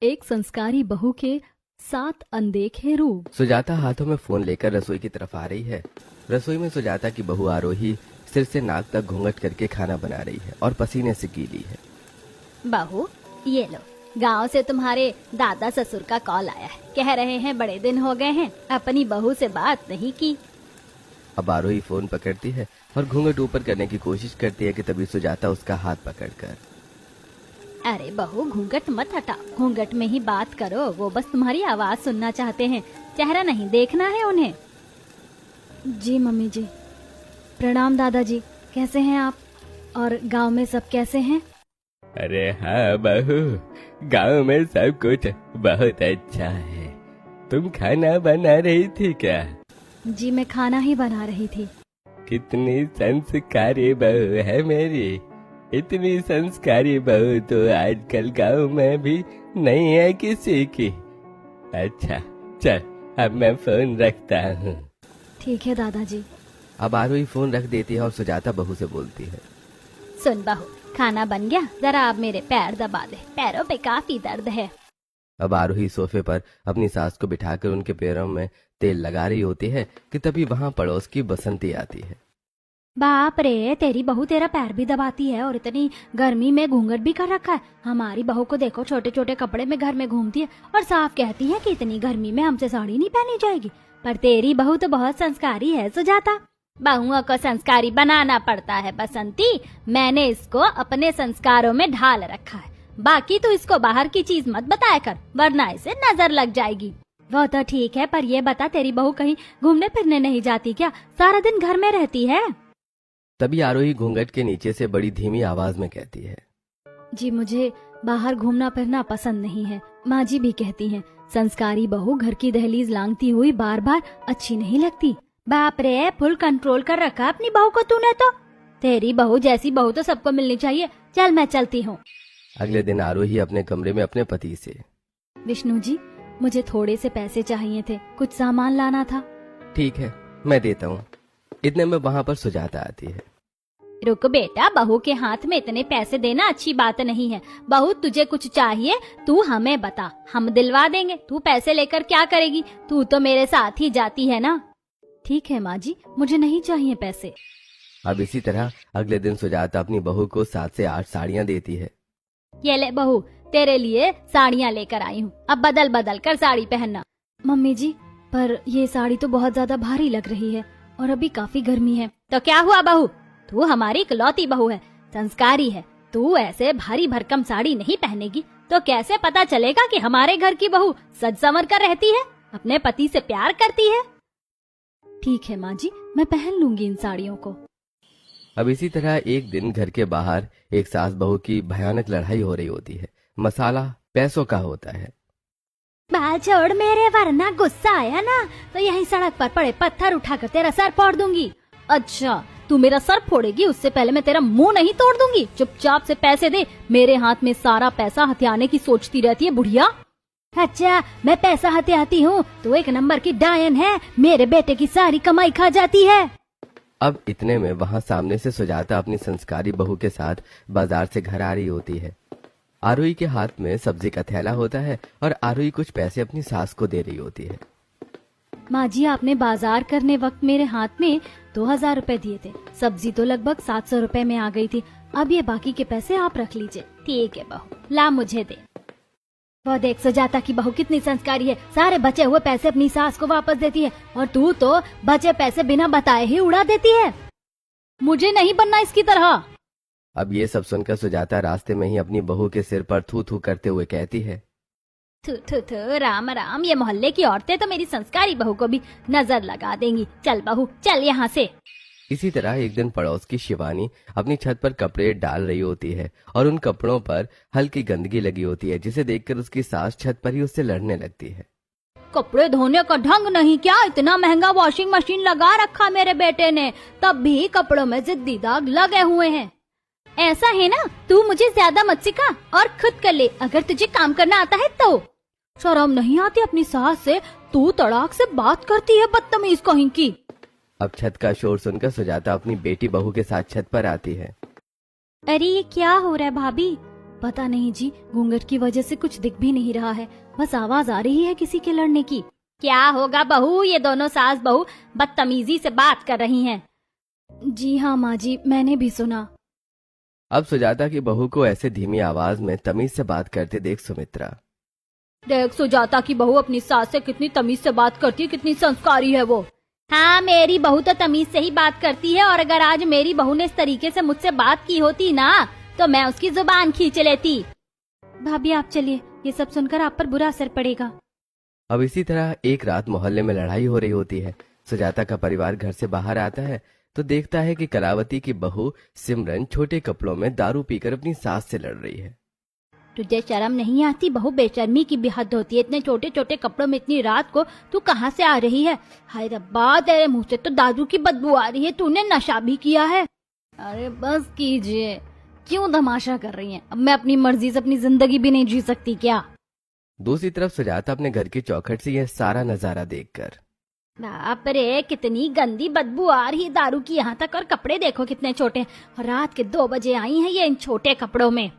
एक संस्कारी बहू के 7 अनदेखे रूप। सुजाता हाथों में फोन लेकर रसोई की तरफ आ रही है। रसोई में सुजाता की बहू आरोही सिर से नाक तक घूंघट करके खाना बना रही है और पसीने से गीली है। बहू ये लो, गांव से तुम्हारे दादा ससुर का कॉल आया है। कह रहे हैं बड़े दिन हो गए हैं, अपनी बहू से बात नहीं की। अब आरोही फोन पकड़ती है और घूंघट ऊपर करने की कोशिश करती है कि तभी सुजाता उसका हाथ पकड़कर, अरे बहू घूंघट मत हटाओ, घूंघट में ही बात करो। वो बस तुम्हारी आवाज सुनना चाहते हैं, चेहरा नहीं देखना है उन्हें। जी मम्मी जी। प्रणाम दादाजी, कैसे हैं आप? और गांव में सब कैसे हैं? अरे हाँ बहू, गांव में सब कुछ बहुत अच्छा है। तुम खाना बना रही थी क्या? जी मैं खाना ही बना रही थी। कितनी संस्कारी बहू है मेरी। इतनी संस्कारी बहू तो आजकल गांव में भी नहीं है किसी की। अच्छा चल, अब मैं फोन रखता हूँ। ठीक है दादाजी। अब आरोही फोन रख देती है और सुजाता बहू से बोलती है, सुन बहू, खाना बन गया, जरा आप मेरे पैर दबा दे, पैरों पे काफी दर्द है। अब आरोही सोफे पर अपनी सास को बिठाकर उनके पैरों में तेल लगा रही होती है कि तभी वहाँ पड़ोस की बसंती आती है। बाप रे, तेरी बहू तेरा पैर भी दबाती है और इतनी गर्मी में घूंघट भी कर रखा है। हमारी बहू को देखो, छोटे छोटे कपड़े में घर में घूमती है और साफ कहती है कि इतनी गर्मी में हमसे साड़ी नहीं पहनी जाएगी। पर तेरी बहू तो बहुत संस्कारी है सुजाता। बहुओं को संस्कारी बनाना पड़ता है बसंती। मैंने इसको अपने संस्कारों में ढाल रखा है। बाकी तो इसको बाहर की चीज मत बताया कर, वरना इसे नजर लग जाएगी। वो तो ठीक है, पर ये बता, तेरी बहू कहीं घूमने फिरने नहीं जाती क्या? सारा दिन घर में रहती है। तभी आरोही घूंघट के नीचे से बड़ी धीमी आवाज में कहती है, जी मुझे बाहर घूमना फिरना पसंद नहीं है। माँ जी भी कहती हैं, संस्कारी बहू घर की दहलीज लांघती हुई बार बार अच्छी नहीं लगती। बाप रे, फुल कंट्रोल कर रखा अपनी बहू को तूने तो। तेरी बहू जैसी बहू तो सबको मिलनी चाहिए। चल मैं चलती हूँ। अगले दिन आरोही अपने कमरे में अपने पति से, विष्णु जी, मुझे थोड़े से पैसे चाहिए थे, कुछ सामान लाना था। ठीक है मैं देता हूँ। इतने में वहाँ पर सुजाता आती है। रुक बेटा, बहू के हाथ में इतने पैसे देना अच्छी बात नहीं है। बहू तुझे कुछ चाहिए तू हमें बता, हम दिलवा देंगे। तू पैसे लेकर क्या करेगी? तू तो मेरे साथ ही जाती है ना। ठीक है माँ जी, मुझे नहीं चाहिए पैसे। अब इसी तरह अगले दिन सुजाता अपनी बहू को 7 से 8 साड़ियाँ देती है। ये ले बहू, तेरे लिए साड़ियाँ लेकर आई हूँ, अब बदल बदल कर साड़ी पहनना। मम्मी जी, पर ये साड़ी तो बहुत ज्यादा भारी लग रही है और अभी काफी गर्मी है। तो क्या हुआ बहू, तू हमारी इकलौती बहू है, संस्कारी है। तू ऐसे भारी भरकम साड़ी नहीं पहनेगी तो कैसे पता चलेगा कि हमारे घर की बहू सज संवर कर रहती है, अपने पति से प्यार करती है। ठीक है माँ जी, मैं पहन लूंगी इन साड़ियों को। अब इसी तरह एक दिन घर के बाहर एक सास बहू की भयानक लड़ाई हो रही होती है। मसाला पैसों का होता है। बाल छोड़ मेरे, वरना गुस्सा आया ना तो यहीं सड़क पर पड़े पत्थर उठाकर तेरा सर फोड़ दूंगी। अच्छा, तू मेरा सर फोड़ेगी उससे पहले मैं तेरा मुंह नहीं तोड़ दूंगी। चुपचाप से पैसे दे, मेरे हाथ में सारा पैसा हथियाने की सोचती रहती है बुढ़िया। अच्छा, मैं पैसा हथियाती हूँ तो एक नंबर की डायन है, मेरे बेटे की सारी कमाई खा जाती है। अब इतने में वहाँ सामने से सुजाता अपनी संस्कारी बहू के साथ बाजार से घर आ रही होती है। आरोही के हाथ में सब्जी का थैला होता है और आरोही कुछ पैसे अपनी सास को दे रही होती है। माँ जी, आपने बाजार करने वक्त मेरे हाथ में 2000 रुपए दिए थे। सब्जी तो लगभग 700 रुपए में आ गई थी। अब ये बाकी के पैसे आप रख लीजिए। ठीक है बहू, ला मुझे दे। वो देख, सुजाता की बहू कितनी संस्कारी है, सारे बचे हुए पैसे अपनी सास को वापस देती है और तू तो बचे पैसे बिना बताए ही उड़ा देती है। मुझे नहीं बनना इसकी तरह। अब ये सब सुनकर सुजाता रास्ते में ही अपनी बहू के सिर पर थू थू करते हुए कहती है, थू थू थू, राम राम, ये मोहल्ले की औरतें तो मेरी संस्कारी बहू को भी नजर लगा देंगी। चल बहू, चल यहाँ से। इसी तरह एक दिन पड़ोस की शिवानी अपनी छत पर कपड़े डाल रही होती है और उन कपड़ों पर हल्की गंदगी लगी होती है, जिसे देखकर उसकी सास छत पर ही उससे लड़ने लगती है। कपड़े धोने का ढंग नहीं क्या? इतना महंगा वॉशिंग मशीन लगा रखा मेरे बेटे ने, तब भी कपड़ों में जिद्दी दाग लगे हुए हैं। ऐसा है ना, तू मुझे ज्यादा मत सिखा और खुद कर ले, अगर तुझे काम करना आता है तो। शर्म नहीं आती अपनी सास से? तू तड़ाक से बात करती है, बदतमीज कहीं की। अब छत का शोर सुनकर सुजाता अपनी बेटी बहू के साथ छत पर आती है। अरे ये क्या हो रहा है भाभी? पता नहीं जी, घूंघट की वजह से कुछ दिख भी नहीं रहा है, बस आवाज आ रही है किसी के लड़ने की। क्या होगा बहू, ये दोनों सास बहू बदतमीजी से बात कर रही हैं। जी हाँ माँ जी, मैंने भी सुना। अब सुजाता की बहू को ऐसे धीमी आवाज में तमीज से बात करते देख सुमित्रा। देख सुजाता की बहू अपनी सास से कितनी तमीज से बात करती है, कितनी संस्कारी है वो। हाँ, मेरी बहू तो तमीज से ही बात करती है, और अगर आज मेरी बहू ने इस तरीके से मुझसे बात की होती ना, तो मैं उसकी जुबान खींच लेती। भाभी आप चलिए, ये सब सुनकर आप पर बुरा असर पड़ेगा। अब इसी तरह एक रात मोहल्ले में लड़ाई हो रही होती है। सुजाता का परिवार घर से बाहर आता है तो देखता है कि कलावती की बहू सिमरन छोटे कपड़ों में दारू पीकर अपनी सास से लड़ रही है। तुझे शर्म नहीं आती बहू? बेशर्मी की भी हद होती है, इतने छोटे छोटे कपड़ों में इतनी रात को तू कहाँ से आ रही है? हाय रब्बा, तेरे मुंह से तो दारू की बदबू आ रही है, तूने नशा भी किया है? अरे बस कीजिए, क्यों तमाशा कर रही हैं? अब मैं अपनी मर्जी से अपनी जिंदगी भी नहीं जी सकती क्या? दूसरी तरफ सुजाता अपने घर की चौखट से यह सारा नजारा देखकर, बाप रे, कितनी गंदी बदबू आ रही है दारू की यहाँ तक, और कपड़े देखो कितने छोटे, रात के 2 बजे आई हैं ये इन छोटे कपड़ों में।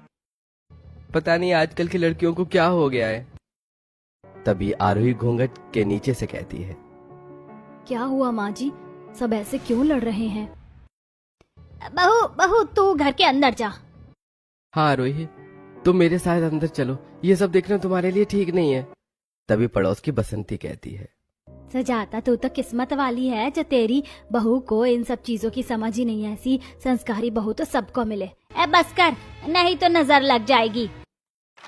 पता नहीं आजकल की लड़कियों को क्या हो गया है। तभी आरोही घूंघट के नीचे से कहती है, क्या हुआ माँ जी, सब ऐसे क्यों लड़ रहे हैं? बहू बहू, तू घर के अंदर जा। हाँ आरोही, तुम मेरे साथ अंदर चलो, ये सब देखना तुम्हारे लिए ठीक नहीं है। तभी पड़ोस की बसंती कहती है, सुजाता तू तो किस्मत वाली है जो तेरी बहू को इन सब चीजों की समझ ही नहीं है। ऐसी संस्कारी बहू तो सबको मिले। ए बस कर, नहीं तो नजर लग जाएगी।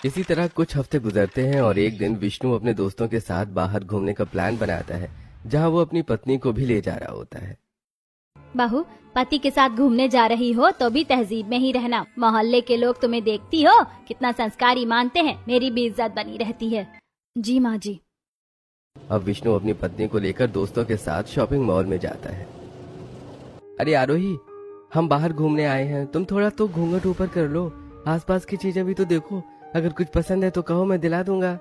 इसी तरह कुछ हफ्ते गुजरते हैं और एक दिन विष्णु अपने दोस्तों के साथ बाहर घूमने का प्लान बनाता है, जहां वो अपनी पत्नी को भी ले जा रहा होता है। बहू, पति के साथ घूमने जा रही हो तो भी तहजीब में ही रहना। मोहल्ले के लोग तुम्हें देखती हो कितना संस्कारी मानते हैं, मेरी भी इज्जत बनी रहती है। जी माँ जी। अब विष्णु अपनी पत्नी को लेकर दोस्तों के साथ शॉपिंग मॉल में जाता है। अरे आरोही, हम बाहर घूमने आए हैं, तुम थोड़ा तो घूंघट ऊपर कर लो, आसपास की चीजें भी तो देखो, अगर कुछ पसंद है तो कहो, मैं दिला दूंगा।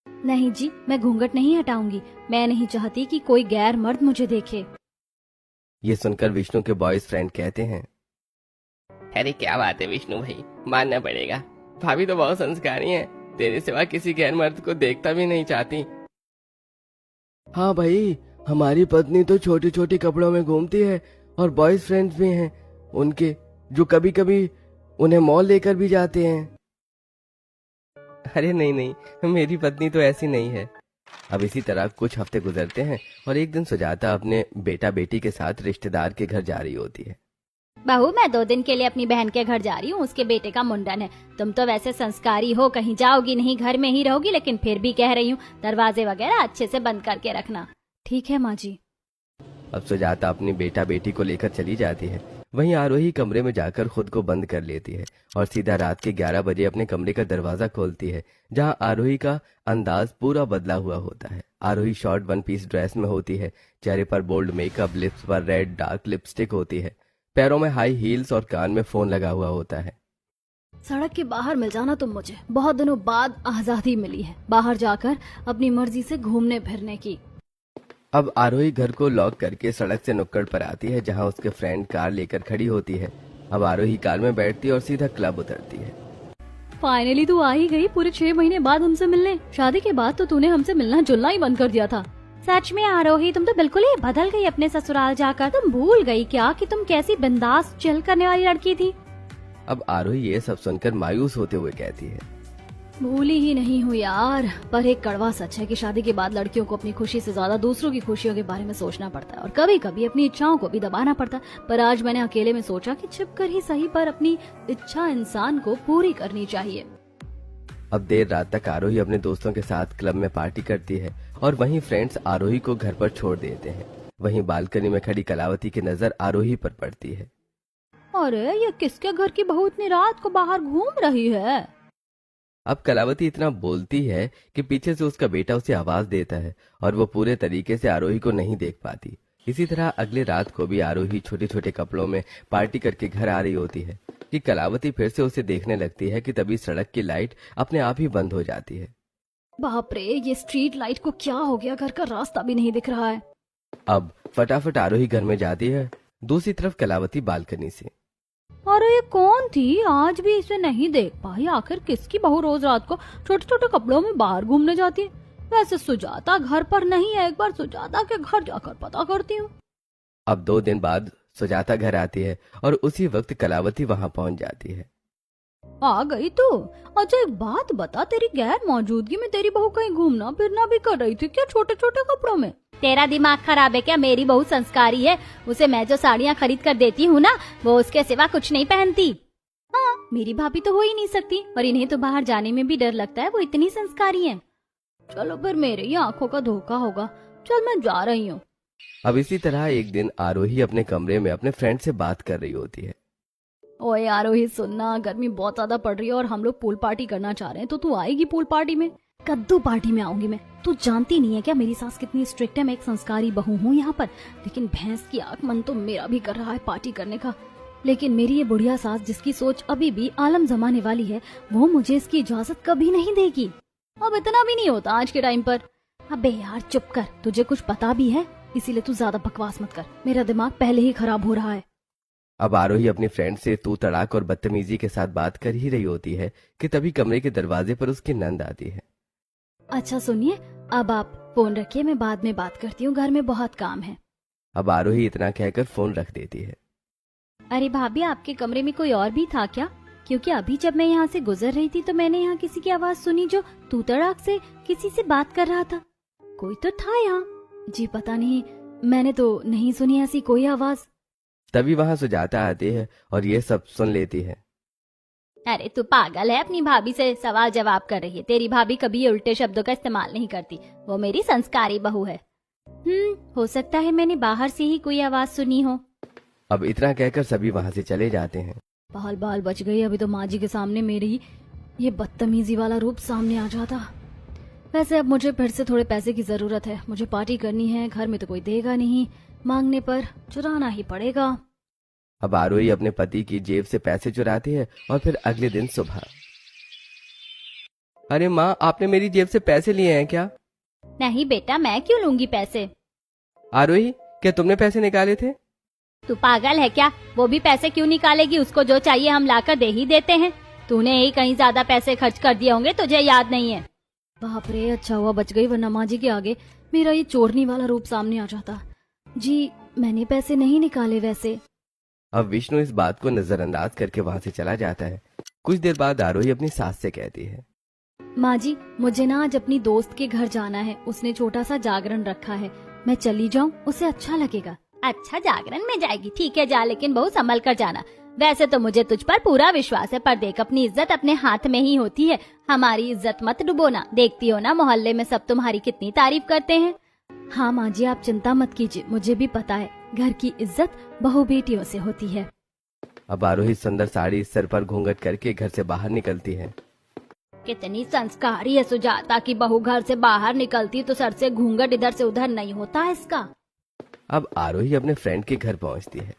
नहीं जी, मैं घूंघट नहीं हटाऊंगी, मैं नहीं चाहती कि कोई गैर मर्द मुझे देखे। ये सुनकर विष्णु के बॉयज फ्रेंड कहते हैं, अरे क्या बात है विष्णु भाई, मानना पड़ेगा, भाभी तो बहुत संस्कारी है, तेरे सिवा किसी गैर मर्द को देखता भी नहीं चाहती। हाँ भाई, हमारी पत्नी तो छोटी छोटी कपड़ों में घूमती है, और बॉयज फ्रेंड्स भी हैं उनके, जो कभी कभी उन्हें मॉल लेकर भी जाते हैं। अरे नहीं नहीं, मेरी पत्नी तो ऐसी नहीं है। अब इसी तरह कुछ हफ्ते गुजरते हैं और एक दिन सुजाता अपने बेटा बेटी के साथ रिश्तेदार के घर जा रही होती है। बहू, मैं 2 दिन के लिए अपनी बहन के घर जा रही हूँ, उसके बेटे का मुंडन है। तुम तो वैसे संस्कारी हो, कहीं जाओगी नहीं, घर में ही रहोगी, लेकिन फिर भी कह रही हूँ दरवाजे वगैरह अच्छे से बंद करके रखना। ठीक है माँ जी। अब सुजाता अपनी बेटा बेटी को लेकर चली जाती है। वहीं आरोही कमरे में जाकर खुद को बंद कर लेती है और सीधा रात के 11 बजे अपने कमरे का दरवाजा खोलती है, जहां आरोही का अंदाज पूरा बदला हुआ होता है। आरोही शॉर्ट 1 पीस ड्रेस में होती है, चेहरे पर बोल्ड मेकअप, लिप्स पर रेड डार्क लिपस्टिक होती है, पैरों में हाई हील्स और कान में फोन लगा हुआ होता है। सड़क के बाहर मिल जाना तुम मुझे, बहुत दिनों बाद आजादी मिली है बाहर जाकर अपनी मर्जी से घूमने फिरने की। अब आरोही घर को लॉक करके सड़क से नुक्कड़ पर आती है, जहां उसके फ्रेंड कार लेकर खड़ी होती है। अब आरोही कार में बैठती है और सीधा क्लब उतरती है। फाइनली तू आ ही गई, पूरे 6 महीने बाद हमसे मिलने। शादी के बाद तो तूने हमसे मिलना जुलना ही बंद कर दिया था। सच में आरोही, तुम तो बिल्कुल ही बदल गई अपने ससुराल जाकर। तुम भूल गई क्या कि तुम कैसी बिंदास चिल करने वाली लड़की थी? अब आरोही ये सब सुनकर मायूस होते हुए कहती है, भूली ही नहीं हूँ यार, पर एक कड़वा सच है कि शादी के बाद लड़कियों को अपनी खुशी से ज्यादा दूसरों की खुशियों के बारे में सोचना पड़ता है, और कभी कभी अपनी इच्छाओं को भी दबाना पड़ता है। पर आज मैंने अकेले में सोचा कि छिप कर ही सही, पर अपनी इच्छा इंसान को पूरी करनी चाहिए। अब देर रात तक आरोही अपने दोस्तों के साथ क्लब में पार्टी करती है और वहीं फ्रेंड्स आरोही को घर पर छोड़ देते हैं। वहीं बालकनी में खड़ी कलावती की नजर आरोही पर पड़ती है। अरे ये किसके घर की बहू इतनी रात को बाहर घूम रही है? अब कलावती इतना बोलती है कि पीछे से उसका बेटा उसे आवाज देता है और वो पूरे तरीके से आरोही को नहीं देख पाती। इसी तरह अगले रात को भी आरोही छोटे छोटे कपड़ों में पार्टी करके घर आ रही होती है कि कलावती फिर से उसे देखने लगती है कि तभी सड़क की लाइट अपने आप ही बंद हो जाती है। बाप रे, ये स्ट्रीट लाइट को क्या हो गया, घर का रास्ता भी नहीं दिख रहा है। अब फटाफट आरोही घर में जाती है। दूसरी तरफ कलावती बालकनी से, अरे ये कौन थी, आज भी इसे नहीं देख पाई। आखिर किसकी बहू रोज रात को छोटे छोटे कपड़ों में बाहर घूमने जाती है। वैसे सुजाता घर पर नहीं है, एक बार सुजाता के घर जाकर पता करती हूँ। अब 2 दिन बाद सुजाता घर आती है और उसी वक्त कलावती वहां पहुंच जाती है। आ गई तू? अच्छा एक बात बता, तेरी गैर मौजूदगी में तेरी बहू कहीं घूमना फिरना भी कर रही थी क्या छोटे छोटे कपड़ों में? तेरा दिमाग खराब है क्या? मेरी बहू संस्कारी है, उसे मैं जो साड़ियाँ खरीद कर देती हूँ ना, वो उसके सिवा कुछ नहीं पहनती। हाँ, मेरी भाभी तो हो ही नहीं सकती, और इन्हें तो बाहर जाने में भी डर लगता है, वो इतनी संस्कारी है। चलो फिर मेरे ही आंखों का धोखा होगा, चल मैं जा रही हूँ। अब इसी तरह एक दिन आरोही अपने कमरे में अपने फ्रेंड से बात कर रही होती है। ओए आरोही सुनना, गर्मी बहुत ज्यादा पड़ रही है और हम लोग पूल पार्टी करना चाह रहे हैं, तो तू आएगी पूल पार्टी में? कद्दू पार्टी में आऊंगी मैं। तू जानती नहीं है क्या मेरी सास कितनी स्ट्रिक्ट है? मैं एक संस्कारी बहू हूँ यहाँ पर, लेकिन भैंस की आंख, मन तो मेरा भी कर रहा है पार्टी करने का। लेकिन मेरी ये बुढ़िया सास जिसकी सोच अभी भी आलम जमाने वाली है, वो मुझे इसकी इजाजत कभी नहीं देगी। अब इतना भी नहीं होता आज के टाइम पर। अबे यार चुप कर, तुझे कुछ पता भी है, इसीलिए तू ज्यादा बकवास मत कर, मेरा दिमाग पहले ही खराब हो रहा है। अब आरोही अपनी फ्रेंड से तू तड़ाक और बदतमीजी के साथ बात कर ही रही होती है कि तभी कमरे के दरवाजे पर उसकी नंद आती है। अच्छा सुनिए, अब आप फोन रखिए, मैं बाद में बात करती हूँ, घर में बहुत काम है। अब आरोही इतना कहकर फोन रख देती है। अरे भाभी, आपके कमरे में कोई और भी था क्या? क्योंकि अभी जब मैं यहाँ से गुजर रही थी तो मैंने यहाँ किसी की आवाज सुनी जो तू तड़ाक से किसी से बात कर रहा था। कोई तो था यहाँ। जी पता नहीं, मैंने तो नहीं सुनी ऐसी कोई आवाज। तभी वहां सुजाता आती है और ये सब सुन लेती है। अरे तू पागल है, अपनी भाभी से सवाल जवाब कर रही है। तेरी भाभी कभी ये उल्टे शब्दों का इस्तेमाल नहीं करती, वो मेरी संस्कारी बहू है। हो सकता है मैंने बाहर से ही कोई आवाज सुनी हो। अब इतना कहकर सभी वहां से चले जाते हैं। बाल बाल बच गई, अभी तो माँ जी के सामने मेरी ये बदतमीजी वाला रूप सामने आ जाता। वैसे अब मुझे फिर से थोड़े पैसे की जरूरत है, मुझे पार्टी करनी है, घर में तो कोई देगा नहीं, मांगने पर चुराना ही पड़ेगा। अब आरोही अपने पति की जेब से पैसे चुराती है और फिर अगले दिन सुबह, अरे माँ, आपने मेरी जेब से पैसे लिए हैं क्या? नहीं बेटा, मैं क्यों लूंगी पैसे? आरोही, क्या तुमने पैसे निकाले थे? तू पागल है क्या? वो भी पैसे क्यों निकालेगी? उसको जो चाहिए हम लाकर दे ही देते हैं। तूने ही कहीं ज्यादा पैसे खर्च कर दिए होंगे, तुझे याद नहीं है। बाप रे, अच्छा हुआ बच गई, वरना माँ जी के आगे मेरा ये चोरनी वाला रूप सामने आ जाता। जी मैंने पैसे नहीं निकाले वैसे। अब विष्णु इस बात को नजरअंदाज करके वहां से चला जाता है। कुछ देर बाद आरोही अपनी सास से कहती है, माँ जी, मुझे ना आज अपनी दोस्त के घर जाना है, उसने छोटा सा जागरण रखा है, मैं चली जाऊँ? उसे अच्छा लगेगा। अच्छा, जागरण में जाएगी? ठीक है जा, लेकिन बहुत संभल कर जाना। वैसे तो मुझे तुझ पर पूरा विश्वास है, पर देख अपनी इज्जत अपने हाथ में ही होती है, हमारी इज्जत मत डुबोना। देखती हो ना मोहल्ले में सब तुम्हारी कितनी तारीफ करते हैं। हाँ माँ जी, आप चिंता मत कीजिए, मुझे भी पता है घर की इज्जत बहू बेटियों से होती है। अब आरोही सुंदर साड़ी सर पर घूंघट करके घर से बाहर निकलती है। कितनी संस्कारी है सुजाता की बहू, घर से बाहर निकलती तो सर से घूंघट इधर से उधर नहीं होता है इसका। अब आरोही अपने फ्रेंड के घर पहुंचती है।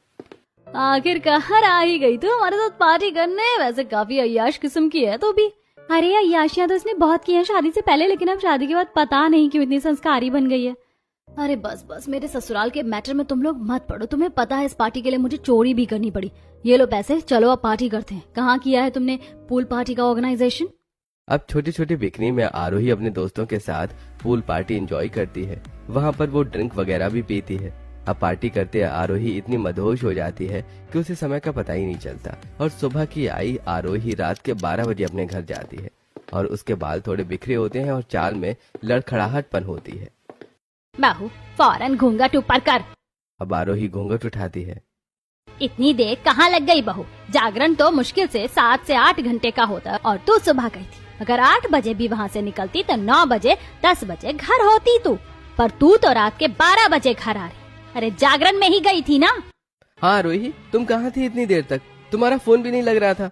आखिरकार आ ही गई तू हमारे साथ पार्टी करने। वैसे काफी अय्याश किस्म की है तो भी। अरे अय्याशियां तो इसने बहुत की है शादी से पहले, लेकिन अब शादी के बाद पता नहीं क्यों इतनी संस्कारी बन गई है। अरे बस बस, मेरे ससुराल के मैटर में तुम लोग मत पड़ो। तुम्हें पता है इस पार्टी के लिए मुझे चोरी भी करनी पड़ी। ये लो पैसे, चलो अब पार्टी करते हैं। कहाँ किया है तुमने पूल पार्टी का ऑर्गेनाइजेशन? अब छोटी छोटी बिकनी में आरोही अपने दोस्तों के साथ पूल पार्टी एंजॉय करती है। वहाँ पर वो ड्रिंक वगैरह भी पीती है। अब पार्टी करते आरोही इतनी मदहोश हो जाती है कि उसे समय का पता ही नहीं चलता, और सुबह की आई आरोही रात के 12 बजे अपने घर जाती है और उसके बाल थोड़े बिखरे होते हैं और चाल में लड़खड़ाहटपन होती है। बाहू फौरन घूंघट ऊपर कर। अब आरोही घूंघट उठाती है। इतनी देर कहाँ लग गई बहू? जागरण तो मुश्किल से 7 से 8 घंटे का होता है और तू सुबह गई थी। अगर 8 बजे भी वहाँ से निकलती तो 9 बजे 10 बजे घर होती तू, पर तू तो रात के 12 बजे घर आ रही। अरे जागरण में ही गई थी ना? हाँ रोही, तुम कहाँ थी इतनी देर तक? तुम्हारा फोन भी नहीं लग रहा था।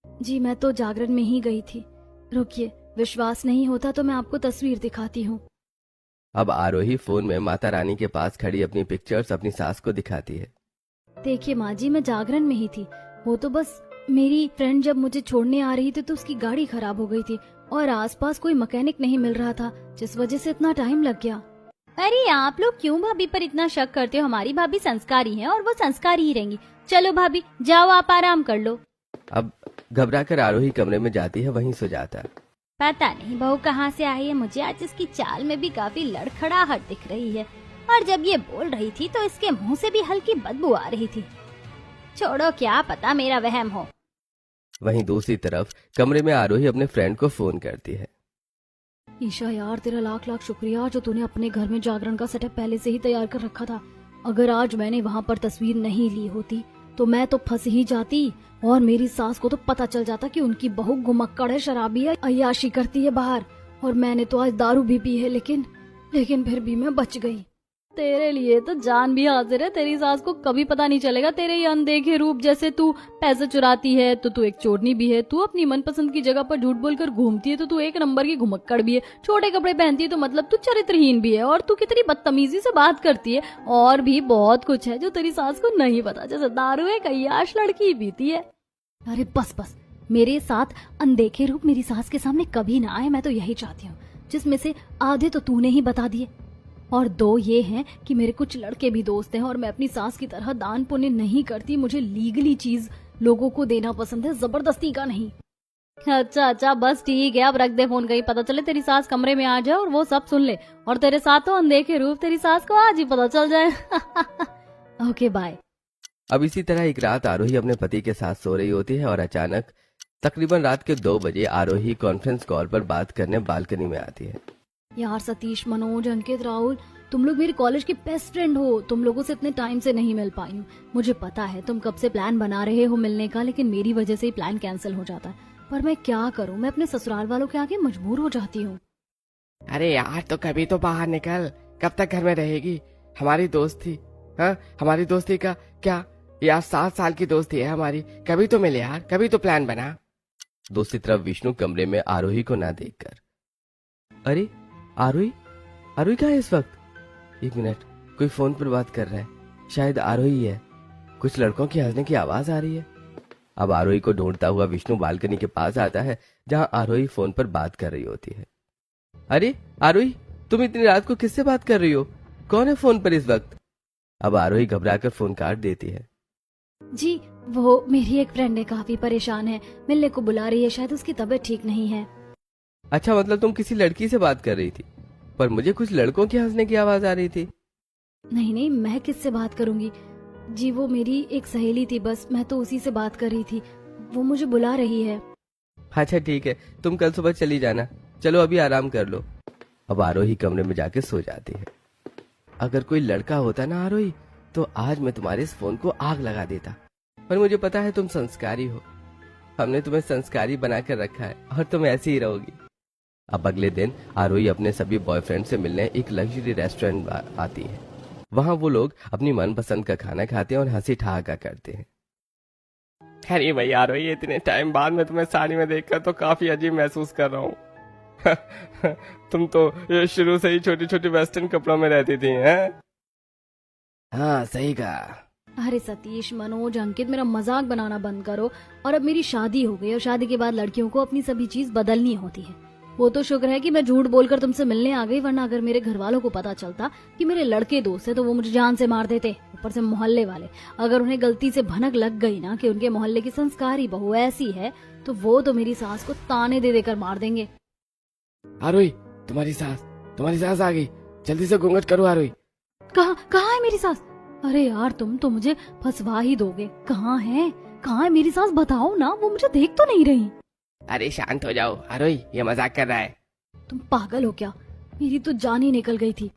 जी मैं तो जागरण में ही गई थी। रुकिए, विश्वास नहीं होता तो मैं आपको तस्वीर दिखाती हूँ। अब आरोही फोन में माता रानी के पास खड़ी अपनी पिक्चर्स अपनी सास को दिखाती है। देखिए माँ जी, मैं जागरण में ही थी। वो तो बस मेरी फ्रेंड जब मुझे छोड़ने आ रही थी तो उसकी गाड़ी खराब हो गई थी और आसपास कोई मैकेनिक नहीं मिल रहा था, जिस वजह से इतना टाइम लग गया। अरे आप लोग क्यों भाभी पर इतना शक करते हो? हमारी भाभी संस्कारी है और वो संस्कारी ही रहेंगी। चलो भाभी जाओ, आप आराम कर लो। अब घबरा कर आरोही कमरे में जाती है, वहीं सो जाता है। पता नहीं बहू कहाँ से आई है, मुझे आज इसकी चाल में भी काफी लड़खड़ाहट दिख रही है। और जब ये बोल रही थी तो इसके मुंह से भी हल्की बदबू आ रही थी। छोड़ो, क्या पता मेरा वहम हो। वहीं दूसरी तरफ कमरे में आरोही अपने फ्रेंड को फोन करती है। ईशा यार, तेरा लाख लाख शुक्रिया जो तूने अपने घर में जागरण का सेटअप पहले से ही तैयार कर रखा था। अगर आज मैंने वहाँ पर तस्वीर नहीं ली होती तो मैं तो फंस ही जाती, और मेरी सास को तो पता चल जाता कि उनकी बहू घुमक्कड़ है, शराबी है, अय्याशी करती है बाहर। और मैंने तो आज दारू भी पी है, लेकिन फिर भी मैं बच गई। तेरे लिए तो जान भी हाजिर है। तेरी सास को कभी पता नहीं चलेगा तेरे ये अनदेखे रूप। जैसे तू पैसे चुराती है तो तू एक चोरनी भी है, तू अपनी मनपसंद की जगह पर झूठ बोलकर घूमती है तो तू एक नंबर की घुमक्कड़ भी है, छोटे कपड़े पहनती है तो मतलब तू चरित्रहीन भी है, और तू कितनी बदतमीजी से बात करती है। और भी बहुत कुछ है जो तेरी सास को नहीं पता, जैसे दारू एक अय्याश लड़की पीती है। अरे बस बस, मेरे साथ अनदेखे रूप मेरी सास के सामने कभी ना आए, मैं तो यही चाहती हूँ, जिसमें से आधे तो तूने ही बता दिए और दो ये हैं कि मेरे कुछ लड़के भी दोस्त हैं और मैं अपनी सास की तरह दान पुण्य नहीं करती। मुझे लीगली चीज लोगों को देना पसंद है, जबरदस्ती का नहीं। अच्छा बस ठीक है, अब रख दे फोन, कहीं पता चले तेरी सास कमरे में आ जाए और वो सब सुन ले, और तेरे साथ तो अनदेखे रूप तेरी सास को आज ही पता चल जाए। Okay bye. अब इसी तरह एक रात आरोही अपने पति के साथ सो रही होती है और अचानक तकरीबन रात के 2 बजे आरोही कॉन्फ्रेंस कॉल पर बात करने बालकनी में आती है। यार सतीश, मनोज, अंकित, राहुल, तुम लोग मेरे कॉलेज के बेस्ट फ्रेंड हो। तुम लोगों से इतने टाइम से नहीं मिल पाई हूँ। मुझे पता है तुम कब से प्लान बना रहे हो मिलने का, लेकिन मेरी वजह से ही प्लान कैंसिल हो जाता है। पर मैं क्या करूँ, मैं अपने ससुराल वालों के आगे मजबूर हो जाती हूँ। अरे यार, तो कभी तो बाहर निकल, कब तक घर में रहेगी? हमारी दोस्त थी, हाँ, हमारी दोस्ती का क्या यार, 7 साल की दोस्ती है हमारी, कभी तो मिले यार, कभी तो प्लान बना। दूसरी तरफ विष्णु कमरे में आरोही को ना देखकर, अरे आरोही कहाँ है इस वक्त? 1 मिनट, कोई फोन पर बात कर रहा है, शायद आरोही है। कुछ लड़कों की हंसने की आवाज आ रही है। अब आरोही को ढूंढता हुआ विष्णु बालकनी के पास आता है जहां आरोही फोन पर बात कर रही होती है। अरे आरोही, तुम इतनी रात को किससे बात कर रही हो? कौन है फोन पर इस वक्त? अब आरोही घबराकर फोन काट देती है। जी वो मेरी एक फ्रेंड है, काफी परेशान है, मिलने को बुला रही है, शायद उसकी तबीयत ठीक नहीं है। अच्छा, मतलब तुम किसी लड़की से बात कर रही थी, पर मुझे कुछ लड़कों की हंसने की आवाज आ रही थी। नहीं, मैं किससे बात करूंगी जी, वो मेरी एक सहेली थी, बस मैं तो उसी से बात कर रही थी, वो मुझे बुला रही है। अच्छा ठीक है, तुम कल सुबह चली जाना, चलो अभी आराम कर लो। अब आरोही कमरे में जाके सो जाती है। अगर कोई लड़का होता ना आरोही, तो आज मैं तुम्हारे इस फोन को आग लगा देता, पर मुझे पता है तुम संस्कारी हो, हमने तुम्हें संस्कारी बनाकर रखा है और तुम ऐसी ही रहोगी। अब अगले दिन आरोही अपने सभी बॉयफ्रेंड से मिलने एक लग्जरी रेस्टोरेंट आती है। वहाँ वो लोग अपनी मनपसंद का खाना खाते हैं और हंसी ठहाका करते हैं। अरे भाई आरोही, इतने टाइम बाद मैं तुम्हें साड़ी में देखकर तो काफी अजीब महसूस कर रहा हूँ। तुम तो शुरू से ही छोटी छोटी वेस्टर्न कपड़ों में रहती थी, हैं? हाँ सही कहा। अरे सतीश, मनोज, अंकित, मेरा मजाक बनाना बंद करो। और अब मेरी शादी हो गई और शादी के बाद लड़कियों को अपनी सभी चीज बदलनी होती है। वो तो शुक्र है कि मैं झूठ बोलकर तुमसे मिलने आ गई, वरना अगर मेरे घर वालों को पता चलता कि मेरे लड़के दोस्त है तो वो मुझे जान से मार देते। ऊपर से मोहल्ले वाले, अगर उन्हें गलती से भनक लग गई ना कि उनके मोहल्ले की संस्कारी बहू ऐसी है, तो वो तो मेरी सास को ताने दे देकर मार देंगे। आरोही, तुम्हारी सास आ गई, जल्दी से घूंघट करो आरोही। कहाँ है मेरी सास? अरे यार, तुम तो मुझे फंसवा ही दोगे। कहाँ है मेरी सास? बताओ ना, वो मुझे देख तो नहीं रही। अरे शांत हो जाओ आरोही, ये मजाक कर रहा है। तुम पागल हो क्या? मेरी तो जान ही निकल गई थी।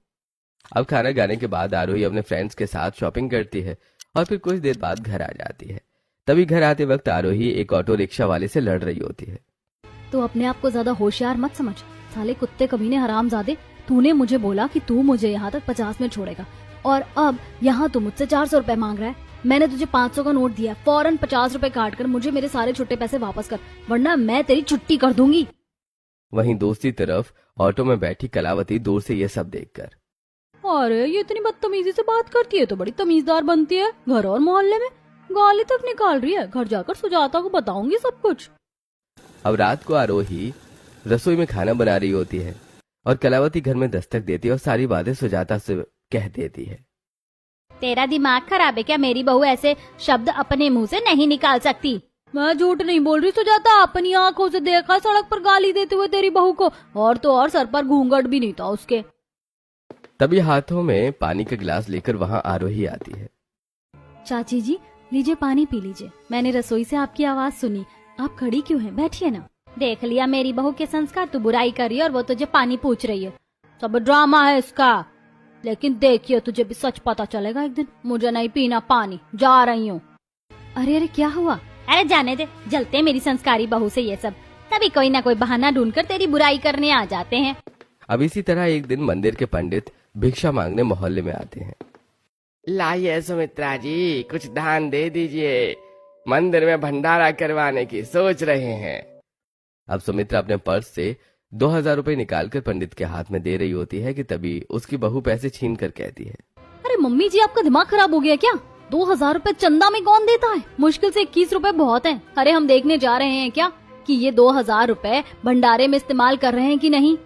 अब खाना खाने के बाद आरोही अपने फ्रेंड्स के साथ शॉपिंग करती है और फिर कुछ देर बाद घर आ जाती है। तभी घर आते वक्त आरोही एक ऑटो रिक्शा वाले से लड़ रही होती है। तो अपने आप को ज्यादा होशियार मत समझ, साले कुत्ते कमीने हरामजादे। तूने मुझे बोला कि तू मुझे यहाँ तक 50 में छोड़ेगा, और अब यहाँ तू मुझसे 400 रुपए मांग रहा है। मैंने तुझे 500 का नोट दिया, फौरन 50 रुपए काट कर मुझे मेरे सारे छुट्टे पैसे वापस कर, वरना मैं तेरी छुट्टी कर दूंगी। वहीं दूसरी तरफ ऑटो में बैठी कलावती दूर से ये सब देखकर, अरे ये इतनी बदतमीजी से बात करती है तो बड़ी तमीजदार बनती है, घर और मोहल्ले में गाली तक निकाल रही है। घर जाकर सुजाता को बताऊंगी सब कुछ। अब रात को आरोही रसोई में खाना बना रही होती है। और कलावती घर में दस्तक देती है और सारी बातें सुजाता से कह देती है। तेरा दिमाग खराब है क्या? मेरी बहू ऐसे शब्द अपने मुंह से नहीं निकाल सकती। मैं झूठ नहीं बोल रही सुजाता, अपनी आंखों से देखा सड़क पर गाली देते हुए तेरी बहू को, और तो और सर पर घूंघट भी नहीं था उसके। तभी हाथों में पानी का गिलास लेकर वहां आरोही आती है। चाची जी लीजिए पानी पी लीजिए, मैंने रसोई से आपकी आवाज सुनी। आप खड़ी क्यों हैं? बैठिए ना। देख लिया मेरी बहू के संस्कार, तू बुराई कर रही है और वो तुझे पानी पूछ रही है। सब ड्रामा है इसका, लेकिन देखिए तुझे भी सच पता चलेगा एक दिन। मुझे नहीं पीना पानी, जा रही हूँ। अरे अरे क्या हुआ? अरे जाने दे, जलते मेरी संस्कारी बहू से ये सब। तभी कोई ना कोई बहाना ढूंढकर तेरी बुराई करने आ जाते हैं। अब इसी तरह एक दिन मंदिर के पंडित भिक्षा मांगने मोहल्ले में आते हैं। लाइए सुमित्रा जी, कुछ दान दे दीजिए, मंदिर में भंडारा करवाने की सोच रहे हैं। अब सुमित्रा अपने पर्स से 2000 रुपए निकालकर पंडित के हाथ में दे रही होती है कि तभी उसकी बहू पैसे छीन कर कहती है, अरे मम्मी जी आपका दिमाग खराब हो गया क्या? 2000 रुपए चंदा में कौन देता है? मुश्किल से 21 रुपए बहुत है। अरे हम देखने जा रहे हैं क्या कि ये 2000 रुपए भंडारे में इस्तेमाल कर रहे हैं कि नहीं।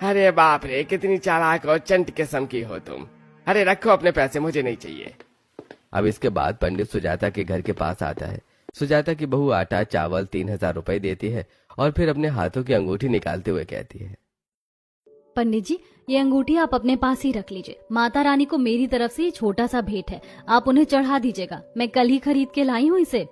अरे बाप रे, कितनी चालाक और चंट किस्म की हो तुम। अरे रखो अपने पैसे, मुझे नहीं चाहिए। अब इसके बाद पंडित सुजाता के घर के पास आता है। सुजाता की बहू आटा चावल 3000 रुपए देती है और फिर अपने हाथों की अंगूठी निकालते हुए कहती है, पंडित जी ये अंगूठी आप अपने पास ही रख लीजिए। माता रानी को मेरी तरफ से ये छोटा सा भेंट है, आप उन्हें चढ़ा दीजिएगा। मैं कल ही खरीद के लाई हूँ इसे।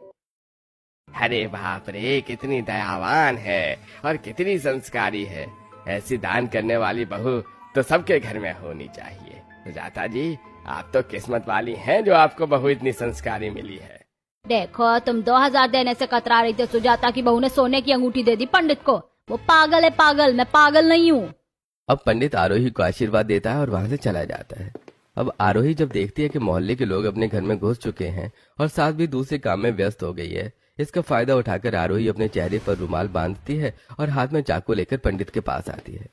अरे बाप रे, कितनी दयावान है और कितनी संस्कारी है। ऐसी दान करने वाली बहू तो सबके घर में होनी चाहिए। सुजाता जी आप तो किस्मत वाली हैं जो आपको बहू इतनी संस्कारी मिली है। देखो तुम 2000 देने से कतरा रही थी, सुजाता की बहू ने सोने की अंगूठी दे दी पंडित को। वो पागल है पागल, मैं पागल नहीं हूँ। अब पंडित आरोही को आशीर्वाद देता है और वहां से चला जाता है। अब आरोही जब देखती है कि मोहल्ले के लोग अपने घर में घुस चुके हैं और साथ भी दूसरे काम में व्यस्त हो गई है, इसका फायदा उठाकर आरोही अपने चेहरे पर रुमाल बांधती है और हाथ में चाकू लेकर पंडित के पास आती है।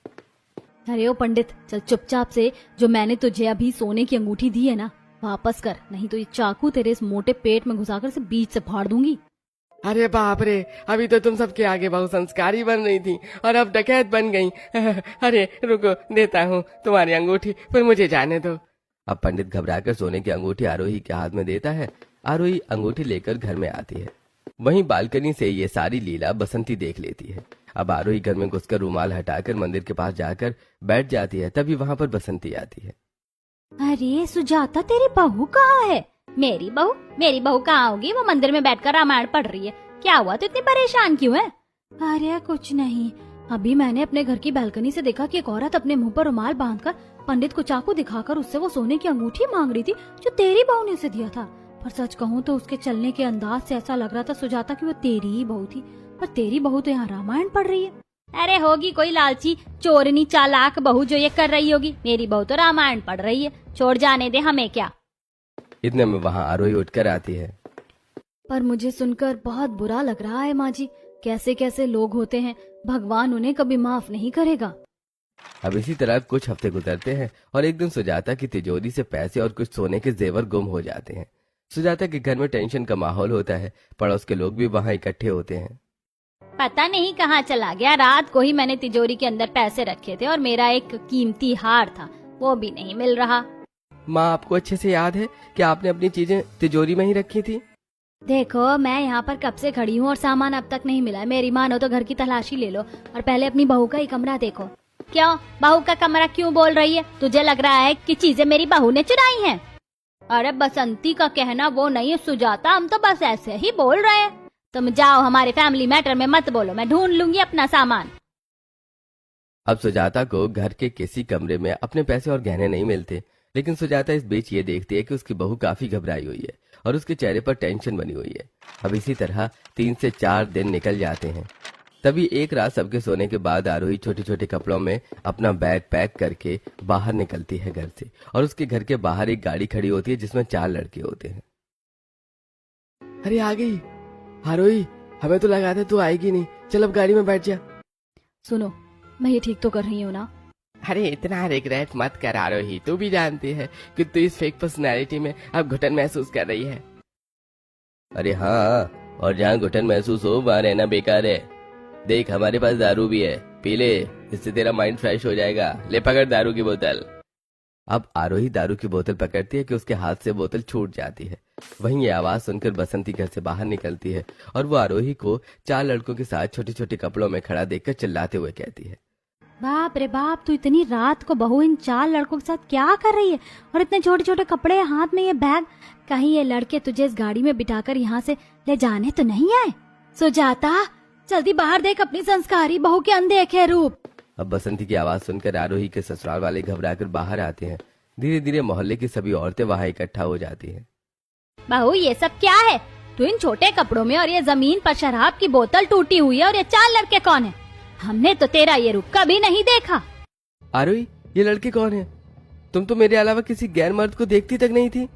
अरे ओ पंडित, चल चुपचाप से जो मैंने तुझे अभी सोने की अंगूठी दी है ना, वापस कर, नहीं तो ये चाकू तेरे इस मोटे पेट में घुसाकर से बीच से फाड़ दूंगी। अरे बाप रे, अभी तो तुम सबके आगे बहुत संस्कारी बन रही थी और अब डकैत बन गई। अरे रुको, देता हूँ तुम्हारी अंगूठी, पर मुझे जाने दो। अब पंडित घबराकर सोने की अंगूठी आरोही के हाथ में देता है। आरोही अंगूठी लेकर घर में आती है। वहीं बालकनी से ये सारी लीला बसंती देख लेती है। अब आरोही घर में घुसकर रुमाल हटाकर मंदिर के पास जाकर बैठ जाती है। तभी वहां पर बसंती आती है। अरे सुजाता तेरी बहू कहाँ है? मेरी बहू कहाँ होगी? वो मंदिर में बैठकर रामायण पढ़ रही है। क्या हुआ, तो इतनी परेशान क्यों है? अरे कुछ नहीं, अभी मैंने अपने घर की बालकनी से देखा कि एक औरत अपने मुंह पर रुमाल बांधकर पंडित को चाकू दिखाकर उससे वो सोने की अंगूठी मांग रही थी जो तेरी बहू ने उसे दिया था। पर सच कहूँ तो उसके चलने के अंदाज से ऐसा लग रहा था सुजाता कि वो तेरी ही बहू थी। पर तेरी बहू तो यहाँ रामायण पढ़ रही है। अरे होगी कोई लालची चोरनी चालाक बहू जो ये कर रही होगी। मेरी बहू तो रामायण पढ़ रही है, छोड़ जाने दे, हमें क्या। इतने में वहां आरोही उठकर आती है। पर मुझे सुनकर बहुत बुरा लग रहा है माँ जी, कैसे कैसे लोग होते हैं, भगवान उन्हें कभी माफ नहीं करेगा। अब इसी तरह कुछ हफ्ते गुजरते हैं और एक दिन सुजाता की तिजोरी से पैसे और कुछ सोने के जेवर गुम हो जाते हैं। सुजाता के घर में टेंशन का माहौल होता है। पड़ोस के लोग भी वहां इकट्ठे होते हैं। पता नहीं कहाँ चला गया, रात को ही मैंने तिजोरी के अंदर पैसे रखे थे और मेरा एक कीमती हार था, वो भी नहीं मिल रहा। माँ आपको अच्छे से याद है कि आपने अपनी चीजें तिजोरी में ही रखी थी? देखो मैं यहाँ पर कब से खड़ी हूँ और सामान अब तक नहीं मिला। मेरी मानो तो घर की तलाशी ले लो और पहले अपनी बहू का ही कमरा देखो। क्यों, बहू का कमरा क्यों बोल रही है? तुझे लग रहा है कि चीजें मेरी बहू ने चुराई हैं? अरे बसंती का कहना वो नहीं है सुजाता, हम तो बस ऐसे ही बोल रहे हैं। तुम जाओ, हमारे फैमिली मैटर में मत बोलो, मैं ढूंढ लूंगी अपना सामान। अब सुजाता को घर के किसी कमरे में अपने पैसे और गहने नहीं मिलते, लेकिन सुजाता इस बीच ये देखती है कि उसकी बहू काफी घबराई हुई है और उसके चेहरे पर टेंशन बनी हुई है। अब इसी तरह 3 से 4 दिन निकल जाते हैं। तभी एक रात सबके सोने के बाद आरोही छोटे छोटे कपड़ों में अपना बैग पैक करके बाहर निकलती है घर से और उसके घर के बाहर एक गाड़ी खड़ी होती है जिसमें 4 लड़के होते हैं। अरे आ गई आरोही, हमें तो लगा था तू आएगी नहीं, चल अब गाड़ी में बैठ जा। सुनो, मैं ये ठीक तो कर रही हूँ ना? अरे इतना रिग्रेट मत कर आरोही, तू भी जानती है कि तू इस फेक पर्सनैलिटी में अब घुटन महसूस कर रही है। अरे हाँ, और जहाँ घुटन महसूस हो वहाँ रहना बेकार है। देख हमारे पास दारू भी है, पी ले, इससे तेरा माइंड फ्रेश हो जाएगा। ले पकड़ दारू की बोतल। अब आरोही दारू की बोतल पकड़ती है कि उसके हाथ से बोतल छूट जाती है। वहीं ये आवाज सुनकर बसंती घर से बाहर निकलती है और वो आरोही को 4 लड़कों के साथ छोटे छोटे कपड़ों में खड़ा देखकर चिल्लाते हुए कहती है, बाप रे बाप, तू इतनी रात को बहू इन 4 लड़कों के साथ क्या कर रही है? और इतने छोटे छोटे कपड़े, हाथ में ये बैग, कहीं ये लड़के तुझे इस गाड़ी में बिठाकर यहाँ से ले जाने तो नहीं आए? सुजाता, जल्दी बाहर देख अपनी संस्कारी बहू के अनदेखे रूप। अब बसंती की आवाज सुनकर आरोही के ससुराल वाले घबराकर बाहर आते हैं। धीरे धीरे मोहल्ले की सभी औरतें वहां इकट्ठा हो जाती हैं। बहू, ये सब क्या है? तू इन छोटे कपड़ों में और ये जमीन पर शराब की बोतल टूटी हुई है, और ये 4 लड़के कौन है? हमने तो तेरा ये रूप कभी नहीं देखा। आरोही, ये लड़के कौन है? तुम तो मेरे अलावा किसी गैर मर्द को देखती तक नहीं थी।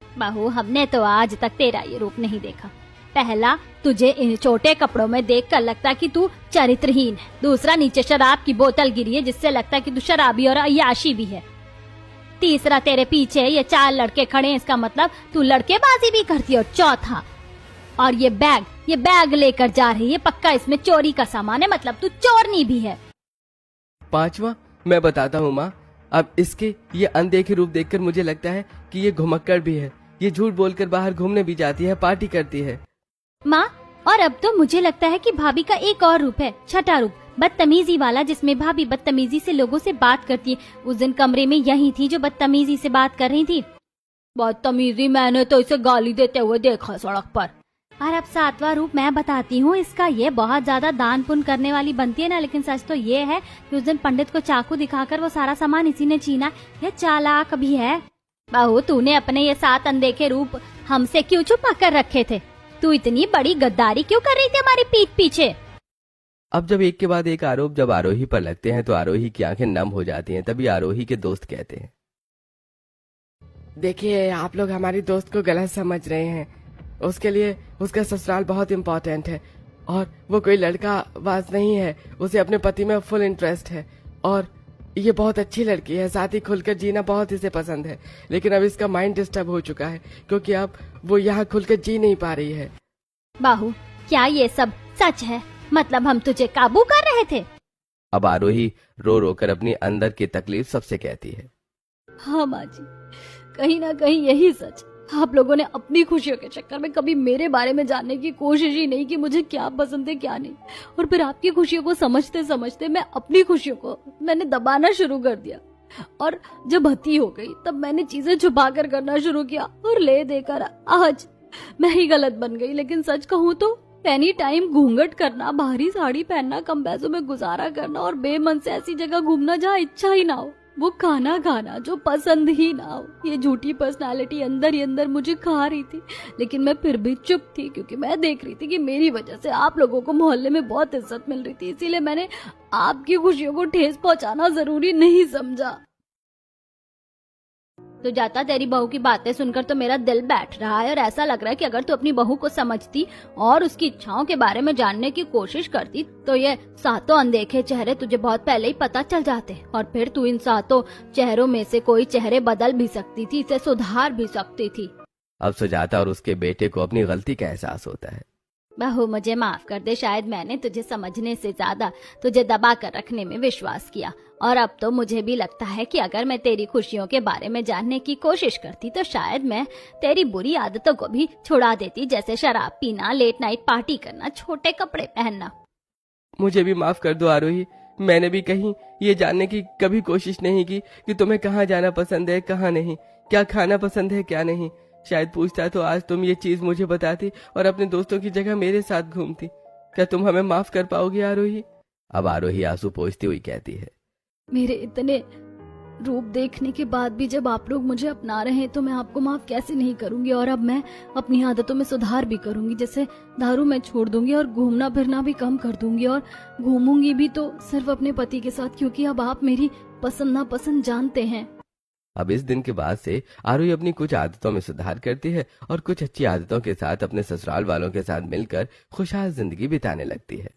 बहू, हमने तो आज तक तेरा ये रूप नहीं देखा। पहला, तुझे इन छोटे कपड़ों में देखकर लगता कि तू चरित्रहीन है। दूसरा, नीचे शराब की बोतल गिरी है जिससे लगता कि तू शराबी और अय्याशी भी है। तीसरा, तेरे पीछे ये 4 लड़के खड़े हैं, इसका मतलब तू लड़केबाजी भी करती है। और चौथा, और ये बैग लेकर जा रही है, पक्का इसमें चोरी का सामान है, मतलब तू चोरनी भी है। 5वां, मैं बताता हूँ माँ। अब इसके ये अनदेखे रूप देखकर मुझे लगता है कि ये घुमक्कड़ भी है। ये झूठ बोलकर बाहर घूमने भी जाती है, पार्टी करती है। माँ, और अब तो मुझे लगता है कि भाभी का एक और रूप है, छठा रूप, बदतमीजी वाला, जिसमें भाभी बदतमीजी से लोगों से बात करती है। उस दिन कमरे में यही थी जो बदतमीजी से बात कर रही थी। बदतमीजी, मैंने तो इसे गाली देते हुए देखा सड़क पर। और अब 7वां रूप मैं बताती हूँ इसका। ये बहुत ज्यादा दान पुण्य करने वाली बनती है ना, लेकिन सच तो ये है कि उस दिन पंडित को चाकू दिखाकर वो सारा सामान इसी ने छीना। ये चालाक भी है। बहू, तूने अपने ये 7 अनदेखे रूप हमसे क्यों छुपा कर रखे थे? तू इतनी बड़ी गद्दारी क्यों कर रही थी हमारी पीठ पीछे? अब जब एक के बाद एक आरोप जब आरोही पर लगते हैं तो आरोही की आंखें नम हो जाती हैं। तभी आरोही के दोस्त कहते हैं, देखिए, आप लोग हमारी दोस्त को गलत समझ रहे हैं। उसके लिए उसका ससुराल बहुत इम्पोर्टेंट है और वो कोई लड़का बाज नहीं है। उसे अपने पति में फुल इंटरेस्ट है और ये बहुत अच्छी लड़की है। साथ ही खुलकर जीना बहुत इसे पसंद है, लेकिन अब इसका माइंड डिस्टर्ब हो चुका है क्योंकि अब वो यहाँ खुलकर जी नहीं पा रही है। बाहू, क्या ये सब सच है? मतलब हम तुझे काबू कर रहे थे? अब आरोही रो रो कर अपनी अंदर की तकलीफ सबसे कहती है। हाँ माँ जी, कहीं ना कहीं यही सच। आप लोगों ने अपनी खुशियों के चक्कर में कभी मेरे बारे में जानने की कोशिश ही नहीं की, मुझे क्या पसंद है क्या नहीं। और फिर आपकी खुशियों को समझते समझते मैं अपनी खुशियों को मैंने दबाना शुरू कर दिया। और जब हती हो गई तब मैंने चीजें छुपा कर करना शुरू किया और ले देकर आज मैं ही गलत बन गई। लेकिन सच कहूँ तो एनी टाइम घूंघट करना, भारी साड़ी पहनना, कम पैसों में गुजारा करना और बेमन से ऐसी जगह घूमना जहाँ इच्छा ही ना हो, वो खाना खाना जो पसंद ही ना हो, ये झूठी पर्सनालिटी अंदर ही अंदर मुझे खा रही थी। लेकिन मैं फिर भी चुप थी क्योंकि मैं देख रही थी कि मेरी वजह से आप लोगों को मोहल्ले में बहुत इज्जत मिल रही थी। इसीलिए मैंने आपकी खुशियों को ठेस पहुंचाना जरूरी नहीं समझा। तो जाता, तेरी बहू की बातें सुनकर तो मेरा दिल बैठ रहा है और ऐसा लग रहा है कि अगर तू अपनी बहू को समझती और उसकी इच्छाओं के बारे में जानने की कोशिश करती तो ये 7 अनदेखे चेहरे तुझे बहुत पहले ही पता चल जाते और फिर तू इन 7 चेहरों में से कोई चेहरे बदल भी सकती थी, इसे सुधार भी सकती थी। अब सुजाता और उसके बेटे को अपनी गलती का एहसास होता है। बहू, मुझे माफ कर दे। शायद मैंने तुझे समझने से ज्यादा तुझे दबा कर रखने में विश्वास किया और अब तो मुझे भी लगता है कि अगर मैं तेरी खुशियों के बारे में जानने की कोशिश करती तो शायद मैं तेरी बुरी आदतों को भी छुड़ा देती, जैसे शराब पीना, लेट नाइट पार्टी करना, छोटे कपड़े पहनना। मुझे भी माफ कर दो आरोही। मैंने भी कहीं ये जानने की कभी कोशिश नहीं की कि तुम्हें कहाँ जाना पसंद है, कहाँ नहीं, क्या खाना पसंद है, क्या नहीं। शायद पूछता तो आज तुम ये चीज मुझे बताती और अपने दोस्तों की जगह मेरे साथ घूमती। क्या तुम हमें माफ कर पाओगी आरोही? अब आरोही आंसू पोंछती हुई कहती है, मेरे इतने रूप देखने के बाद भी जब आप लोग मुझे अपना रहे हैं तो मैं आपको माफ कैसे नहीं करूंगी। और अब मैं अपनी आदतों में सुधार भी करूंगी, जैसे दारू मैं छोड़ दूंगी और घूमना फिरना भी कम कर दूंगी और घूमूंगी भी तो सिर्फ अपने पति के साथ, क्योंकि अब आप मेरी पसंद नापसंद जानते हैं। अब इस दिन के बाद से आरोही अपनी कुछ आदतों में सुधार करती है और कुछ अच्छी आदतों के साथ अपने ससुराल वालों के साथ मिलकर खुशहाल जिंदगी बिताने लगती है।